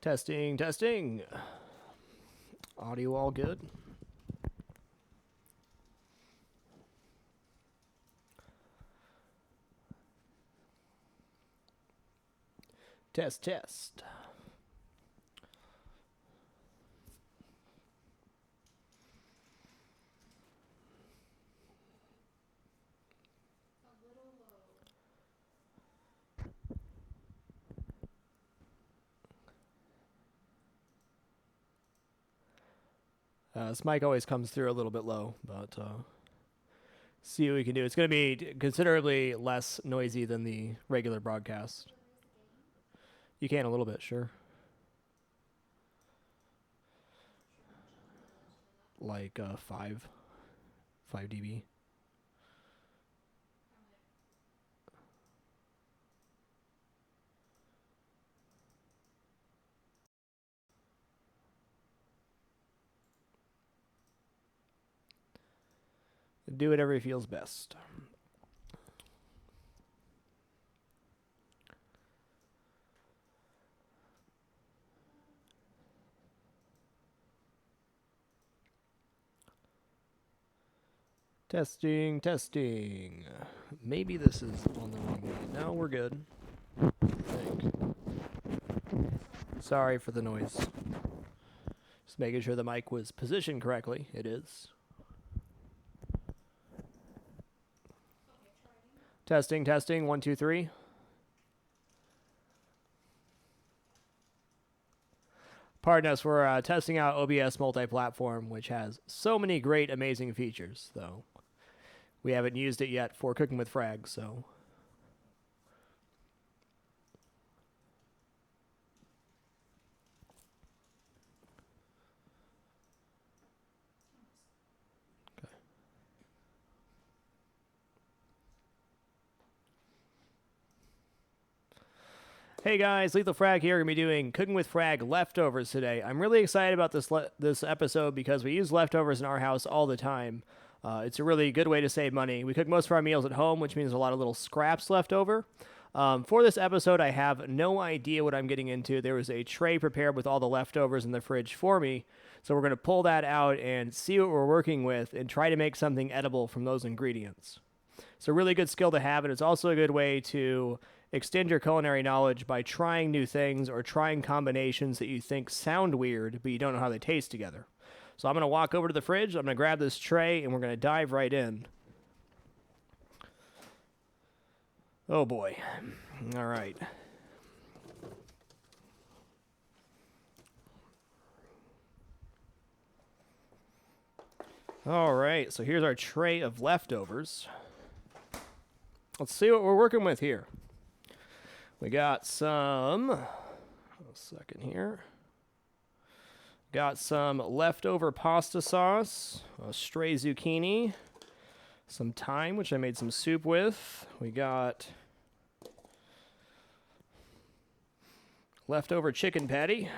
Testing, testing. Audio all good? Test, test. This mic always comes through a little bit low, but see what we can do. It's going to be considerably less noisy than the regular broadcast. You can a little bit, sure. Like 5 dB. Do whatever feels best. Testing, testing. Maybe this is on the wrong way. No, we're good. I think. Sorry for the noise. Just making sure the mic was positioned correctly. It is. Testing, testing. 1, 2, 3. Pardon us, we're testing out OBS multi-platform, which has so many great, amazing features, though. We haven't used it yet for Cooking with Frag, so... Hey guys, LethalFrag here. We're going to be doing Cooking with Frag leftovers today. I'm really excited about this episode because we use leftovers in our house all the time. It's a really good way to save money. We cook most of our meals at home, which means a lot of little scraps left over. For this episode, I have no idea what I'm getting into. There was a tray prepared with all the leftovers in the fridge for me. So we're going to pull that out and see what we're working with and try to make something edible from those ingredients. It's a really good skill to have, and it's also a good way to extend your culinary knowledge by trying new things or trying combinations that you think sound weird, but you don't know how they taste together. So I'm going to walk over to the fridge, I'm going to grab this tray, and we're going to dive right in. Oh boy. All right. All right, so here's our tray of leftovers. Let's see what we're working with here. We got some, a second here. Got some leftover pasta sauce, a stray zucchini, some thyme, which I made some soup with. We got leftover chicken patty,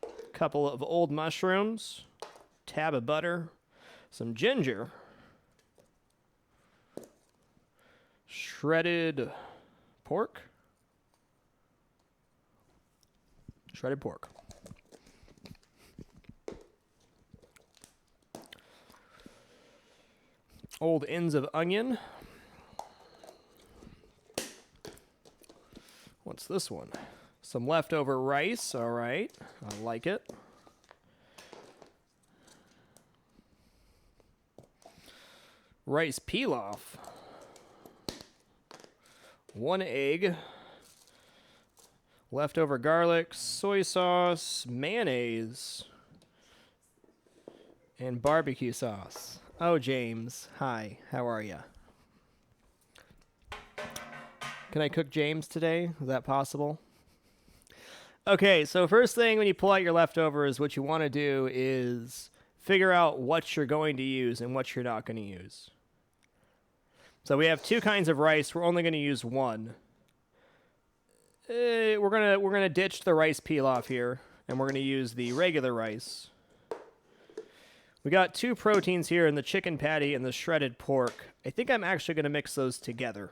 a couple of old mushrooms, tab of butter, some ginger, shredded pork. Shredded pork. Old ends of onion. What's this one? Some leftover rice. All right. I like it. Rice pilaf. 1 egg. Leftover garlic, soy sauce, mayonnaise, and barbecue sauce. Oh, James. Hi. How are ya? Can I cook James today? Is that possible? Okay, so first thing when you pull out your leftovers, what you want to do is figure out what you're going to use and what you're not going to use. So we have 2 kinds of rice. We're only going to use 1. We're gonna ditch the rice pilaf here, and we're gonna use the regular rice. We got 2 proteins here in the chicken patty and the shredded pork. I think I'm actually gonna mix those together.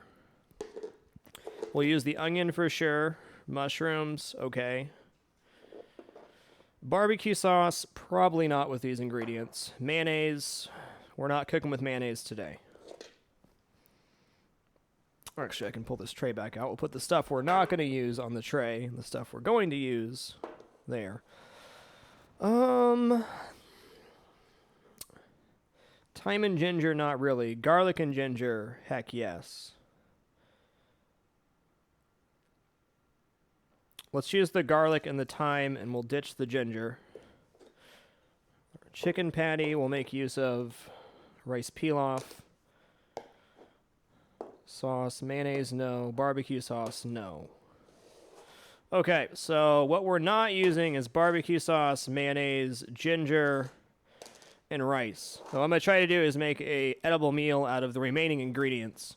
We'll use the onion for sure. Mushrooms, okay. Barbecue sauce, probably not with these ingredients. Mayonnaise, we're not cooking with mayonnaise today. Actually, I can pull this tray back out. We'll put the stuff we're not going to use on the tray, and the stuff we're going to use there. Thyme and ginger, not really. Garlic and ginger, heck yes. Let's use the garlic and the thyme, and we'll ditch the ginger. Chicken patty, we'll make use of rice pilaf. Sauce, mayonnaise, no. Barbecue sauce, no. Okay, so what we're not using is barbecue sauce, mayonnaise, ginger, and rice. So what I'm going to try to do is make a edible meal out of the remaining ingredients.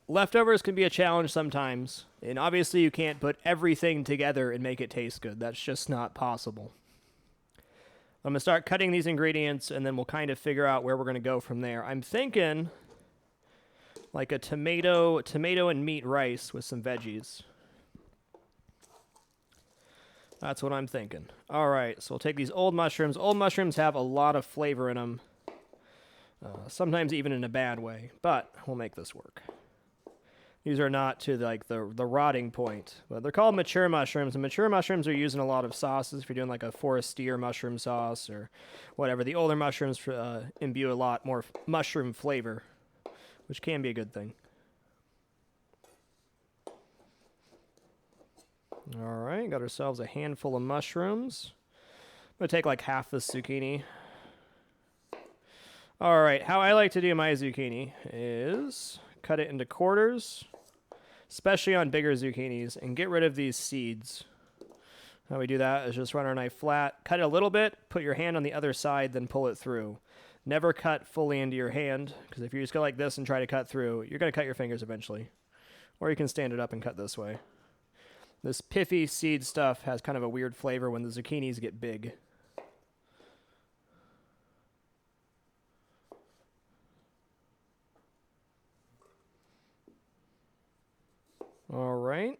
Leftovers can be a challenge sometimes, and obviously you can't put everything together and make it taste good. That's just not possible. I'm going to start cutting these ingredients, and then we'll kind of figure out where we're going to go from there. I'm thinking like a tomato and meat rice with some veggies. That's what I'm thinking. All right, so we'll take these old mushrooms. Old mushrooms have a lot of flavor in them, sometimes even in a bad way, but we'll make this work. These are not to like the rotting point, but they're called mature mushrooms, and mature mushrooms are used in a lot of sauces. If you're doing like a forestier mushroom sauce or whatever, the older mushrooms imbue a lot more mushroom flavor, which can be a good thing. All right, got ourselves a handful of mushrooms. I'm going to take like half the zucchini. All right, how I like to do my zucchini is cut it into quarters, especially on bigger zucchinis, and get rid of these seeds. How we do that is just run our knife flat, cut it a little bit, put your hand on the other side, then pull it through. Never cut fully into your hand, because if you just go like this and try to cut through, you're going to cut your fingers eventually. Or you can stand it up and cut this way. This piffy seed stuff has kind of a weird flavor when the zucchinis get big. All right.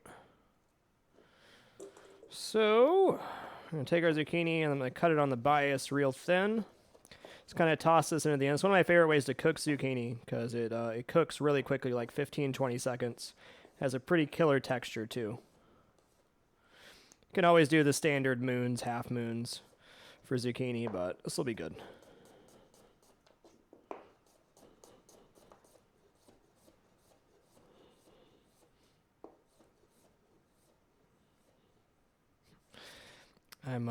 So, I'm going to take our zucchini and I'm going to cut it on the bias real thin. Just kind of toss this into the end. It's one of my favorite ways to cook zucchini because it cooks really quickly, like 15-20 seconds. Has a pretty killer texture too. You can always do the standard moons, half moons for zucchini, but this will be good. I'm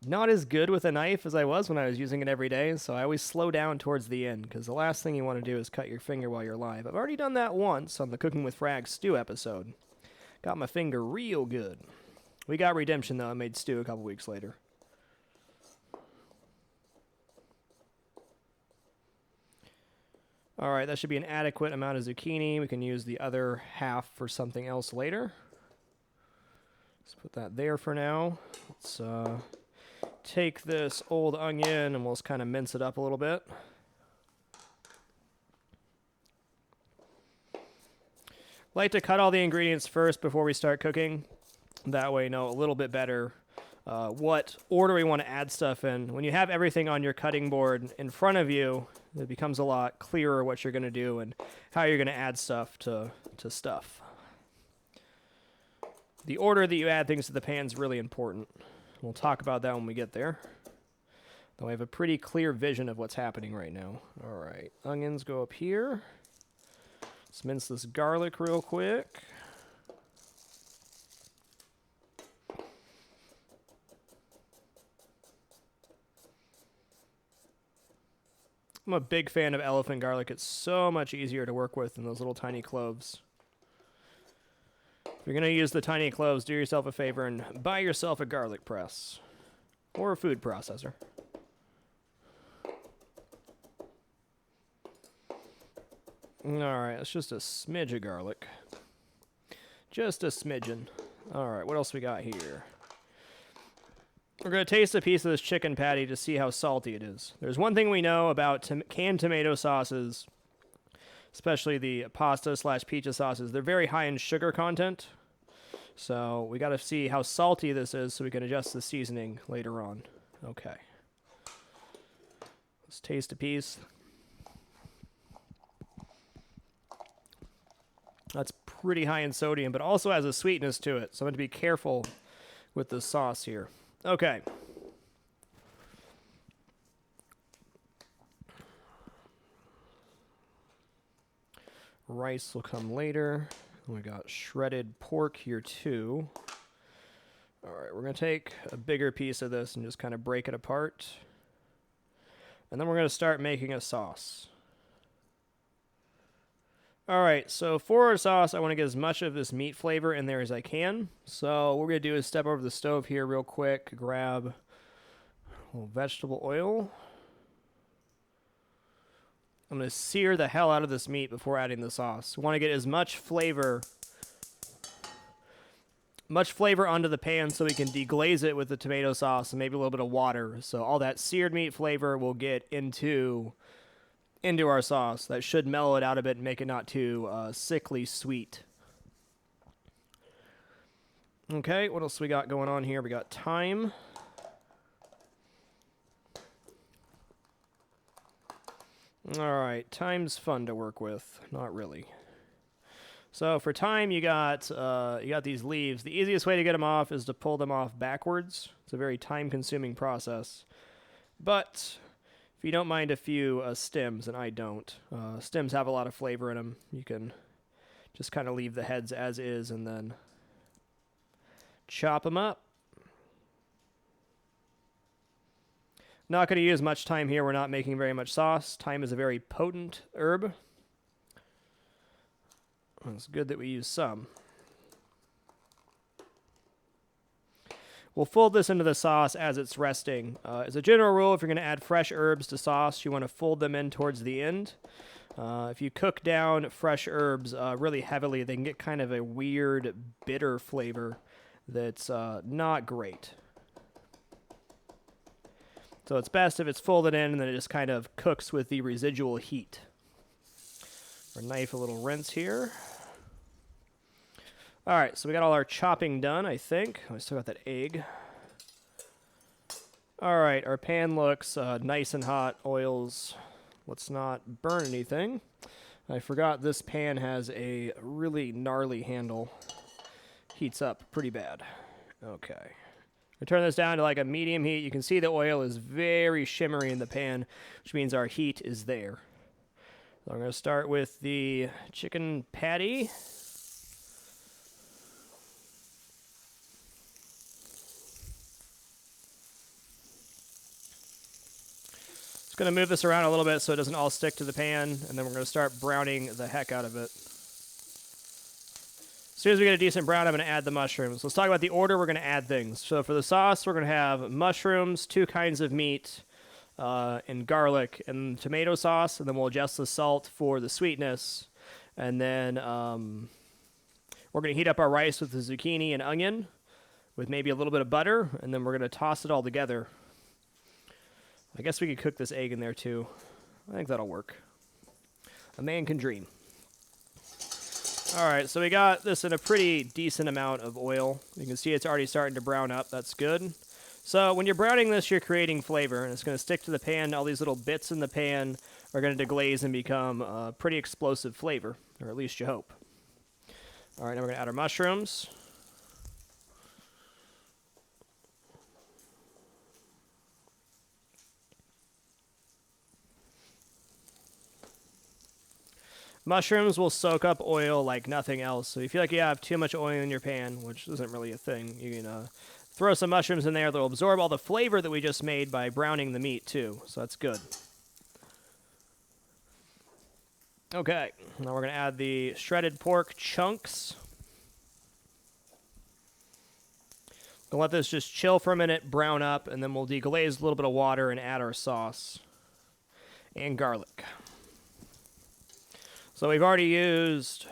not as good with a knife as I was when I was using it every day, so I always slow down towards the end, because the last thing you want to do is cut your finger while you're live. I've already done that once on the Cooking with Frag stew episode. Got my finger real good. We got redemption, though. I made stew a couple weeks later. All right, that should be an adequate amount of zucchini. We can use the other half for something else later. Let's put that there for now. Let's take this old onion and we'll just kind of mince it up a little bit. Like to cut all the ingredients first before we start cooking. That way, know a little bit better what order we want to add stuff in. When you have everything on your cutting board in front of you, it becomes a lot clearer what you're going to do and how you're going to add stuff to stuff. The order that you add things to the pan is really important. We'll talk about that when we get there. Though I have a pretty clear vision of what's happening right now. All right, onions go up here. Let's mince this garlic real quick. I'm a big fan of elephant garlic. It's so much easier to work with than those little tiny cloves. If you're going to use the tiny cloves, do yourself a favor and buy yourself a garlic press or a food processor. Alright, it's just a smidge of garlic. Just a smidgen. Alright, what else we got here? We're going to taste a piece of this chicken patty to see how salty it is. There's one thing we know about canned tomato sauces, especially the pasta/pizza sauces. They're very high in sugar content. So we got to see how salty this is so we can adjust the seasoning later on. Okay. Let's taste a piece. That's pretty high in sodium, but also has a sweetness to it. So I'm going to be careful with the sauce here. Okay. Rice will come later. We got shredded pork here too. All right, we're going to take a bigger piece of this and just kind of break it apart. And then we're going to start making a sauce. All right, so for our sauce, I want to get as much of this meat flavor in there as I can. So what we're going to do is step over the stove here real quick, grab a little vegetable oil. I'm going to sear the hell out of this meat before adding the sauce. We want to get as much flavor onto the pan so we can deglaze it with the tomato sauce and maybe a little bit of water. So all that seared meat flavor will get into our sauce. That should mellow it out a bit and make it not too sickly sweet. Okay, what else we got going on here? We got thyme. All right, thyme's fun to work with. Not really. So for thyme, you got these leaves. The easiest way to get them off is to pull them off backwards. It's a very time-consuming process. But if you don't mind a few stems, and I don't, stems have a lot of flavor in them. You can just kind of leave the heads as is and then chop them up. Not going to use much thyme here. We're not making very much sauce. Thyme is a very potent herb. It's good that we use some. We'll fold this into the sauce as it's resting. As a general rule, if you're going to add fresh herbs to sauce, you want to fold them in towards the end. If you cook down fresh herbs really heavily, they can get kind of a weird, bitter flavor that's not great. So it's best if it's folded in and then it just kind of cooks with the residual heat. Our knife a little rinse here. All right, so we got all our chopping done, I think. I still got that egg. All right, our pan looks nice and hot. Oils, let's not burn anything. I forgot this pan has a really gnarly handle. Heats up pretty bad. Okay. I turn this down to like a medium heat. You can see the oil is very shimmery in the pan, which means our heat is there. So I'm going to start with the chicken patty. Just going to move this around a little bit so it doesn't all stick to the pan, and then we're going to start browning the heck out of it. As soon as we get a decent brown, I'm going to add the mushrooms. Let's talk about the order we're going to add things. So for the sauce, we're going to have mushrooms, 2 kinds of meat, and garlic, and tomato sauce, and then we'll adjust the salt for the sweetness. And then we're going to heat up our rice with the zucchini and onion with maybe a little bit of butter, and then we're going to toss it all together. I guess we could cook this egg in there too. I think that'll work. A man can dream. All right, so we got this in a pretty decent amount of oil. You can see it's already starting to brown up. That's good. So when you're browning this, you're creating flavor, and it's going to stick to the pan. All these little bits in the pan are going to deglaze and become a pretty explosive flavor, or at least you hope. All right, now we're going to add our mushrooms. Mushrooms will soak up oil like nothing else. So if you feel like you have too much oil in your pan, which isn't really a thing, you can throw some mushrooms in there. They'll absorb all the flavor that we just made by browning the meat too. So that's good. Okay, now we're going to add the shredded pork chunks. We'll let this just chill for a minute, brown up, and then we'll deglaze a little bit of water and add our sauce and garlic. So we've already used,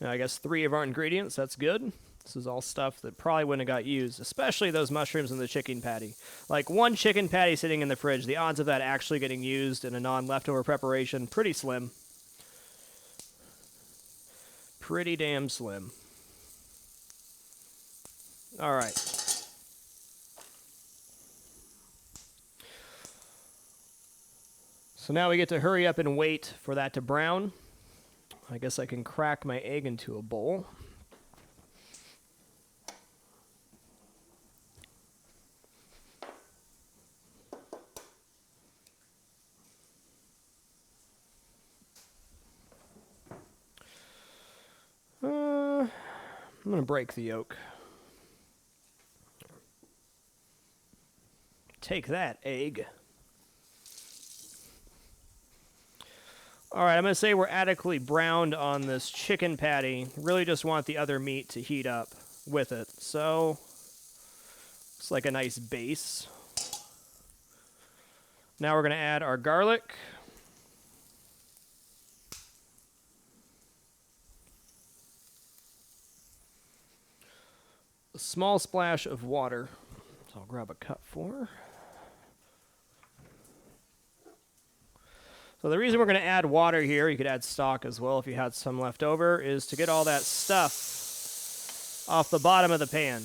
I guess, 3 of our ingredients. That's good. This is all stuff that probably wouldn't have got used, especially those mushrooms and the chicken patty. Like 1 chicken patty sitting in the fridge, the odds of that actually getting used in a non-leftover preparation, pretty slim. Pretty damn slim. All right. So now we get to hurry up and wait for that to brown. I guess I can crack my egg into a bowl. I'm going to break the yolk. Take that, egg. All right, I'm going to say we're adequately browned on this chicken patty. Really just want the other meat to heat up with it. So, it's like a nice base. Now we're going to add our garlic. A small splash of water. So I'll grab a cup for. So the reason we're going to add water here, you could add stock as well if you had some left over, is to get all that stuff off the bottom of the pan.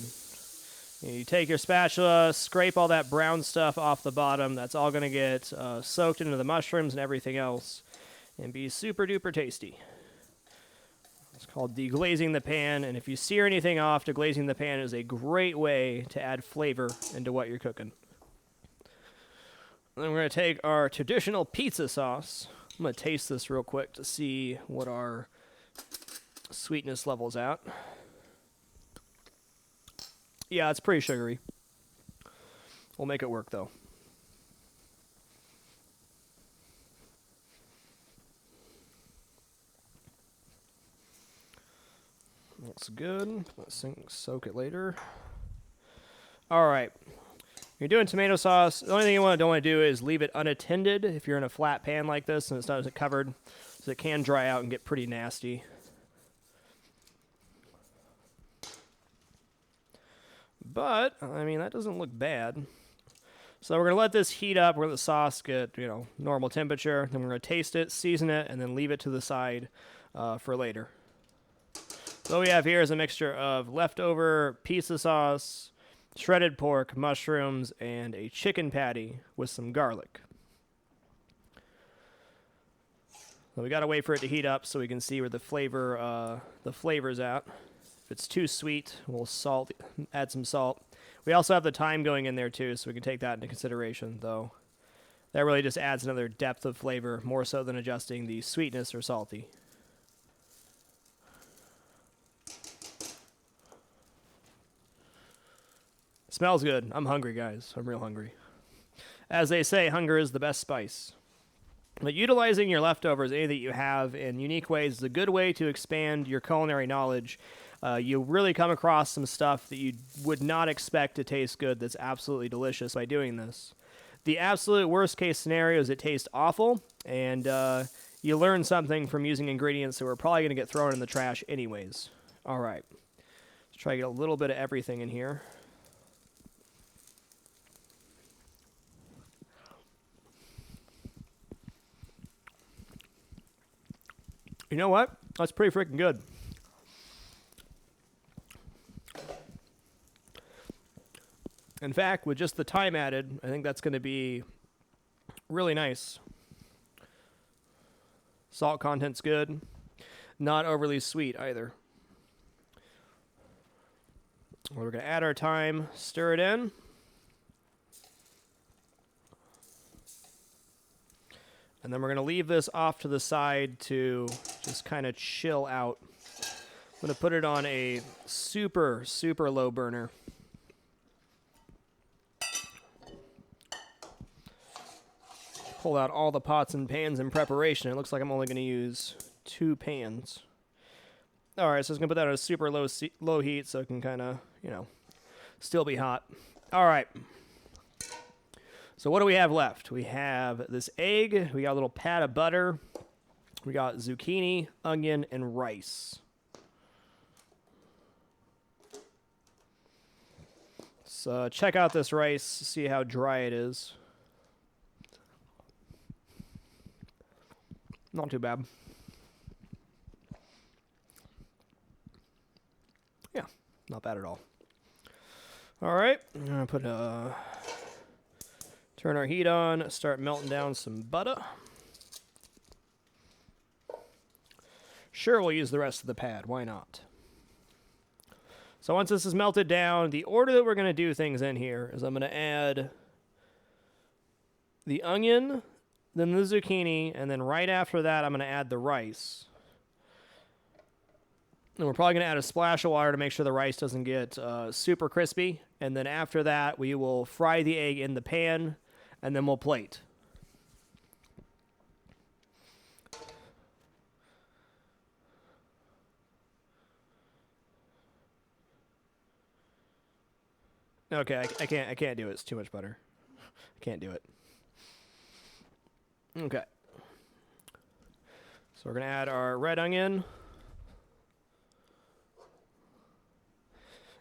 You take your spatula, scrape all that brown stuff off the bottom. That's all going to get soaked into the mushrooms and everything else and be super duper tasty. It's called deglazing the pan, and if you sear anything off, deglazing the pan is a great way to add flavor into what you're cooking. And then we're going to take our traditional pizza sauce. I'm going to taste this real quick to see what our sweetness level's at. Yeah, it's pretty sugary. We'll make it work, though. Looks good. Let's soak it later. All right. You're doing tomato sauce. The only thing you don't want to do is leave it unattended if you're in a flat pan like this and it's not covered, so it can dry out and get pretty nasty. But, I mean, that doesn't look bad. So we're going to let this heat up. We're going to let the sauce get, normal temperature. Then we're going to taste it, season it, and then leave it to the side for later. So what we have here is a mixture of leftover pizza sauce, shredded pork, mushrooms, and a chicken patty with some garlic. So we got to wait for it to heat up so we can see where the flavor's at. If it's too sweet, we'll add some salt. We also have the thyme going in there too, so we can take that into consideration, though. That really just adds another depth of flavor, more so than adjusting the sweetness or salty. Smells good. I'm hungry, guys. I'm real hungry. As they say, hunger is the best spice. But utilizing your leftovers, anything you have, in unique ways is a good way to expand your culinary knowledge. You'll really come across some stuff that you would not expect to taste good that's absolutely delicious by doing this. The absolute worst case scenario is it tastes awful, and you learn something from using ingredients that were probably going to get thrown in the trash anyways. All right. Let's try to get a little bit of everything in here. You know what? That's pretty freaking good. In fact, with just the thyme added, I think that's going to be really nice. Salt content's good. Not overly sweet either. We're going to add our thyme, stir it in. And then we're going to leave this off to the side to just kind of chill out. I'm going to put it on a super, super low burner. Pull out all the pots and pans in preparation. It looks like I'm only going to use 2 pans. All right, so I'm going to put that on a super low heat so it can kind of, still be hot. All right. So what do we have left? We have this egg. We got a little pat of butter. We got zucchini, onion, and rice. So check out this rice. See how dry it is. Not too bad. Yeah, not bad at all. All right, I'm gonna put turn our heat on, start melting down some butter. Sure, we'll use the rest of the pad. Why not? So once this is melted down, the order that we're going to do things in here is I'm going to add the onion, then the zucchini, and then right after that I'm going to add the rice. And we're probably going to add a splash of water to make sure the rice doesn't get super crispy. And then after that, we will fry the egg in the pan, and then we'll plate. Okay, I can't do it. It's too much butter. I can't do it. Okay. So we're going to add our red onion.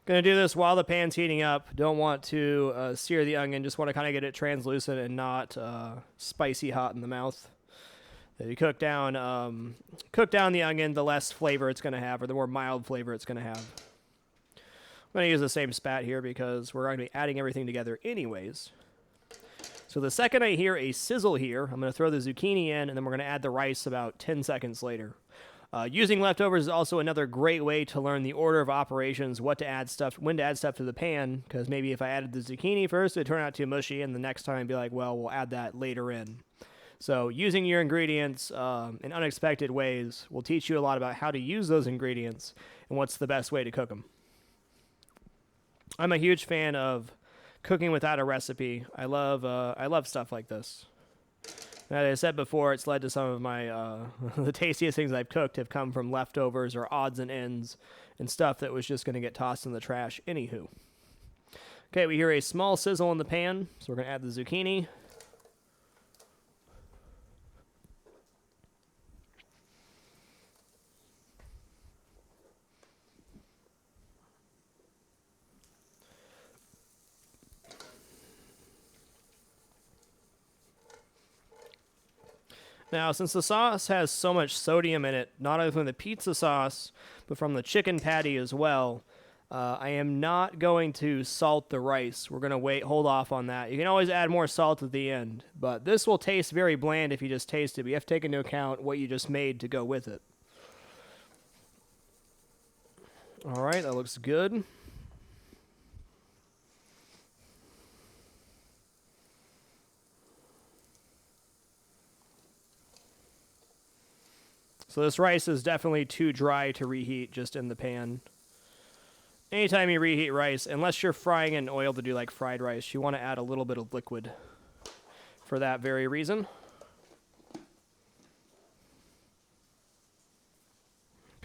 Going to do this while the pan's heating up. Don't want to sear the onion. Just want to kind of get it translucent and not spicy hot in the mouth. If you cook down the onion, the less flavor it's going to have, or the more mild flavor it's going to have. I'm going to use the same spat here because we're going to be adding everything together anyways. So the second I hear a sizzle here, I'm going to throw the zucchini in, and then we're going to add the rice about 10 seconds later. Using leftovers is also another great way to learn the order of operations, when to add stuff to the pan, because maybe if I added the zucchini first, it'd turn out too mushy, and the next time I'd be like, well, we'll add that later in. So using your ingredients in unexpected ways will teach you a lot about how to use those ingredients and what's the best way to cook them. I'm a huge fan of cooking without a recipe. I love stuff like this. And as I said before, it's led to some of my the tastiest things I've cooked have come from leftovers or odds and ends and stuff that was just going to get tossed in the trash anywho. Okay, we hear a small sizzle in the pan, so we're going to add the zucchini. Now, since the sauce has so much sodium in it, not only from the pizza sauce, but from the chicken patty as well, I am not going to salt the rice. We're going to hold off on that. You can always add more salt at the end, but this will taste very bland if you just taste it. But you have to take into account what you just made to go with it. All right, that looks good. So this rice is definitely too dry to reheat just in the pan. Anytime you reheat rice, unless you're frying in oil to do like fried rice, you want to add a little bit of liquid for that very reason.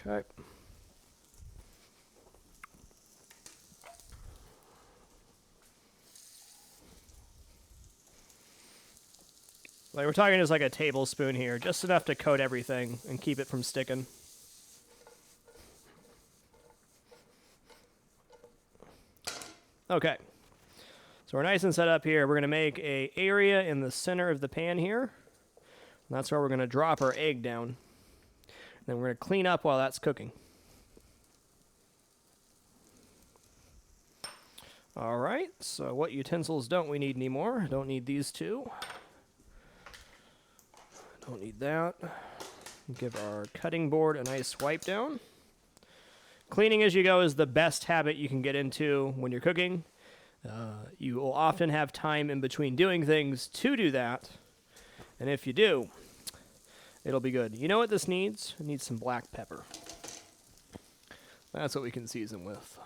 Okay. Like we're talking just like a tablespoon here, just enough to coat everything and keep it from sticking. Okay, so we're nice and set up here. We're going to make an area in the center of the pan here. And that's where we're going to drop our egg down. And then we're going to clean up while that's cooking. All right, so what utensils don't we need anymore? Don't need these two. Don't need that. Give our cutting board a nice wipe down. Cleaning as you go is the best habit you can get into when you're cooking. You will often have time in between doing things to do that. And if you do, it'll be good. You know what this needs? It needs some black pepper. That's what we can season with.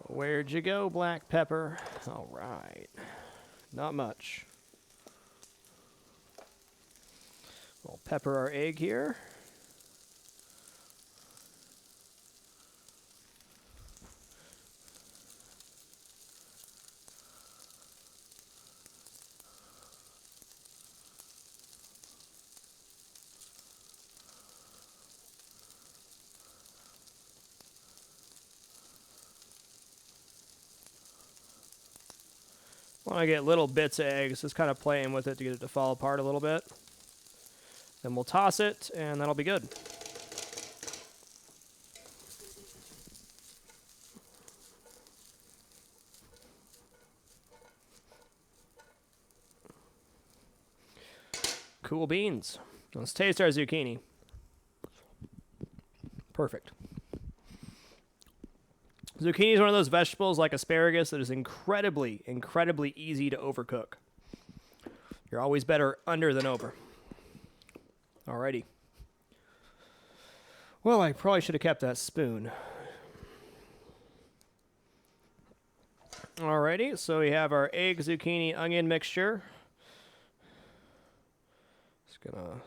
Where'd you go, black pepper? All right. Not much. We'll pepper our egg here. Want to get little bits of eggs, just kind of playing with it to get it to fall apart a little bit. Then we'll toss it, and that'll be good. Cool beans. Let's taste our zucchini. Perfect. Zucchini is one of those vegetables like asparagus that is incredibly, incredibly easy to overcook. You're always better under than over. Alrighty. Well, I probably should have kept that spoon. Alrighty, so we have our egg, zucchini, onion mixture. Just gonna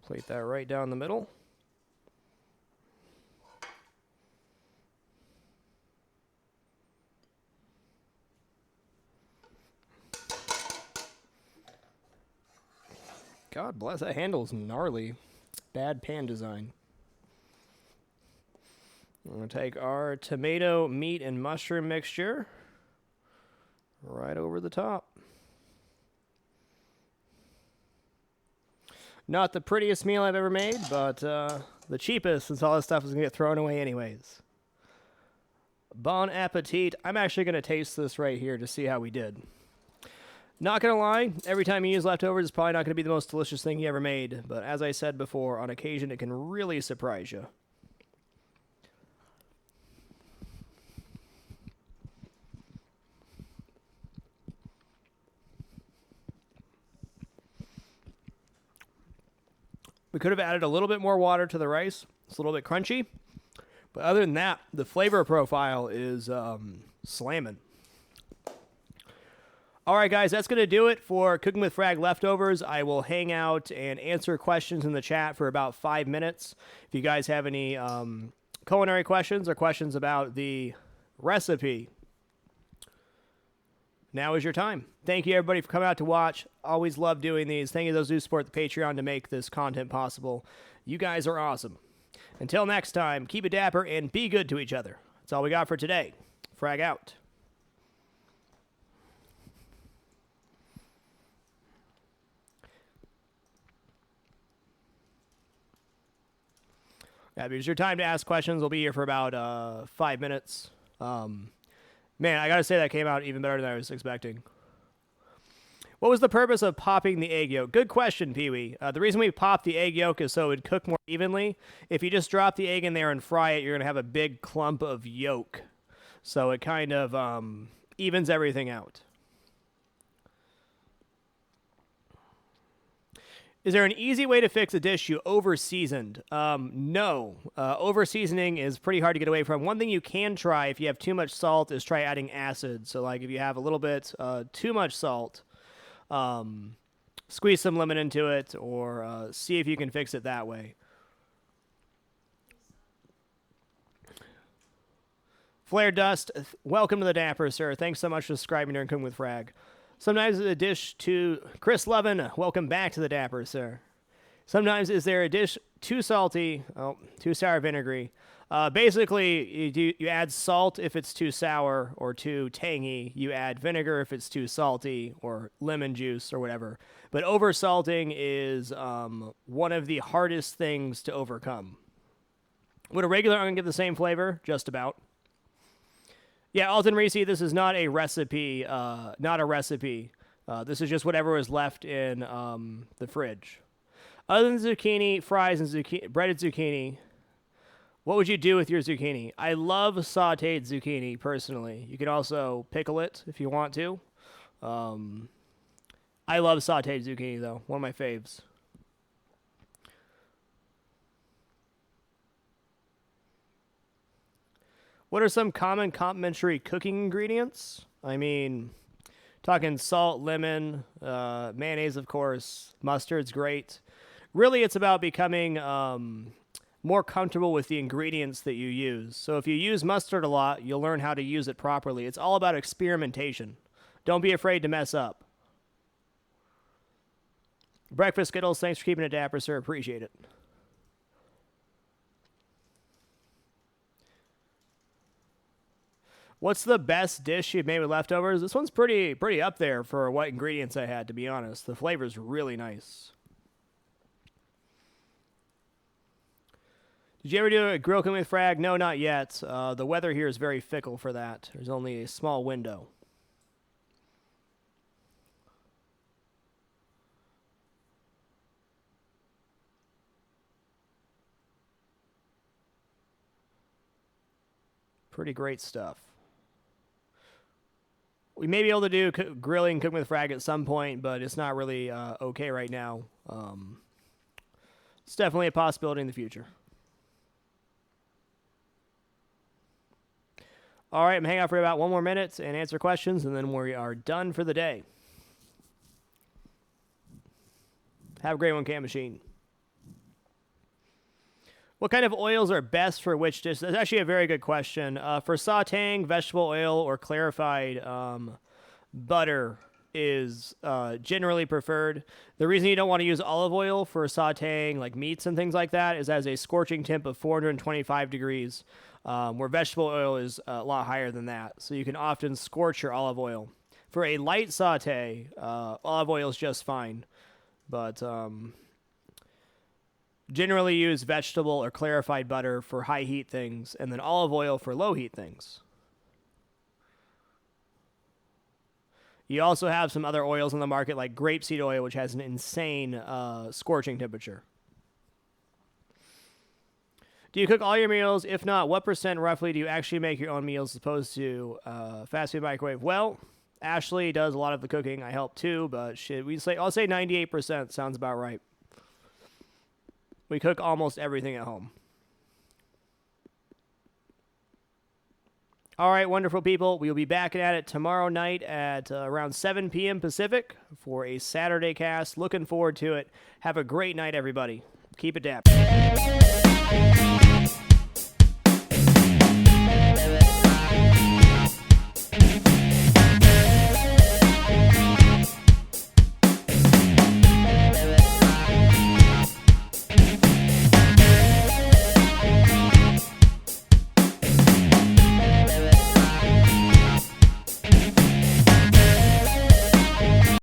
plate that right down the middle. God bless, that handle's gnarly. Bad pan design. I'm going to take our tomato, meat, and mushroom mixture right over the top. Not the prettiest meal I've ever made, but the cheapest, since all this stuff is going to get thrown away anyways. Bon appetit. I'm actually going to taste this right here to see how we did. Not going to lie, every time you use leftovers, it's probably not going to be the most delicious thing you ever made, but as I said before, on occasion it can really surprise you. We could have added a little bit more water to the rice. It's a little bit crunchy. But other than that, the flavor profile is slamming. All right, guys, that's going to do it for Cooking with Frag Leftovers. I will hang out and answer questions in the chat for about 5 minutes. If you guys have any culinary questions or questions about the recipe, now is your time. Thank you, everybody, for coming out to watch. Always love doing these. Thank you to those who support the Patreon to make this content possible. You guys are awesome. Until next time, keep it dapper and be good to each other. That's all we got for today. Frag out. Yeah, because your time to ask questions will be here for about 5 minutes. Man, I gotta say that came out even better than I was expecting. What was the purpose of popping the egg yolk? Good question, Pee-wee. The reason we popped the egg yolk is so it would cook more evenly. If you just drop the egg in there and fry it, you're gonna have a big clump of yolk. So it kind of evens everything out. Is there an easy way to fix a dish you over-seasoned? No. Over-seasoning is pretty hard to get away from. One thing you can try if you have too much salt is try adding acid. So, like, if you have a little bit too much salt, squeeze some lemon into it or see if you can fix it that way. Flare Dust, welcome to the Dapper, sir. Thanks so much for subscribing during Cooking with Frag. Sometimes a dish too... Chris Levin, welcome back to the Dapper, sir. Sometimes is there a dish too salty, too sour vinegary? Basically, you add salt if it's too sour or too tangy. You add vinegar if it's too salty or lemon juice or whatever. But over-salting is one of the hardest things to overcome. Would a regular onion give the same flavor? Just about. Yeah, Alton Reese, this is not a recipe. This is just whatever was left in the fridge. Other than zucchini, fries, and breaded zucchini, what would you do with your zucchini? I love sautéed zucchini, personally. You can also pickle it if you want to. I love sautéed zucchini, though. One of my faves. What are some common complimentary cooking ingredients? I mean, talking salt, lemon, mayonnaise, of course. Mustard's great. Really, it's about becoming more comfortable with the ingredients that you use. So if you use mustard a lot, you'll learn how to use it properly. It's all about experimentation. Don't be afraid to mess up. Breakfast Skittles, thanks for keeping it dapper, sir. Appreciate it. What's the best dish you've made with leftovers? This one's pretty up there for what ingredients I had, to be honest. The flavor's really nice. Did you ever do a grill cooking with Frag? No, not yet. The weather here is very fickle for that. There's only a small window. Pretty great stuff. We may be able to do grilling, cooking with frag at some point, but it's not really okay right now. It's definitely a possibility in the future. All right, I'm hanging out for about 1 more minute and answer questions, and then we are done for the day. Have a great one, Cam Machine. What kind of oils are best for which dish? That's actually a very good question. For sautéing, vegetable oil or clarified butter is generally preferred. The reason you don't want to use olive oil for sautéing like meats and things like that is as a scorching temp of 425 degrees, where vegetable oil is a lot higher than that. So you can often scorch your olive oil. For a light sauté, olive oil is just fine. But generally use vegetable or clarified butter for high heat things, and then olive oil for low heat things. You also have some other oils on the market like grapeseed oil, which has an insane scorching temperature. Do you cook all your meals? If not, what percent roughly do you actually make your own meals as opposed to fast food microwave? Well, Ashley does a lot of the cooking. I help too, but I'll say 98% sounds about right. We cook almost everything at home. All right, wonderful people. We will be back at it tomorrow night at around 7 p.m. Pacific for a Saturday cast. Looking forward to it. Have a great night, everybody. Keep it dapping.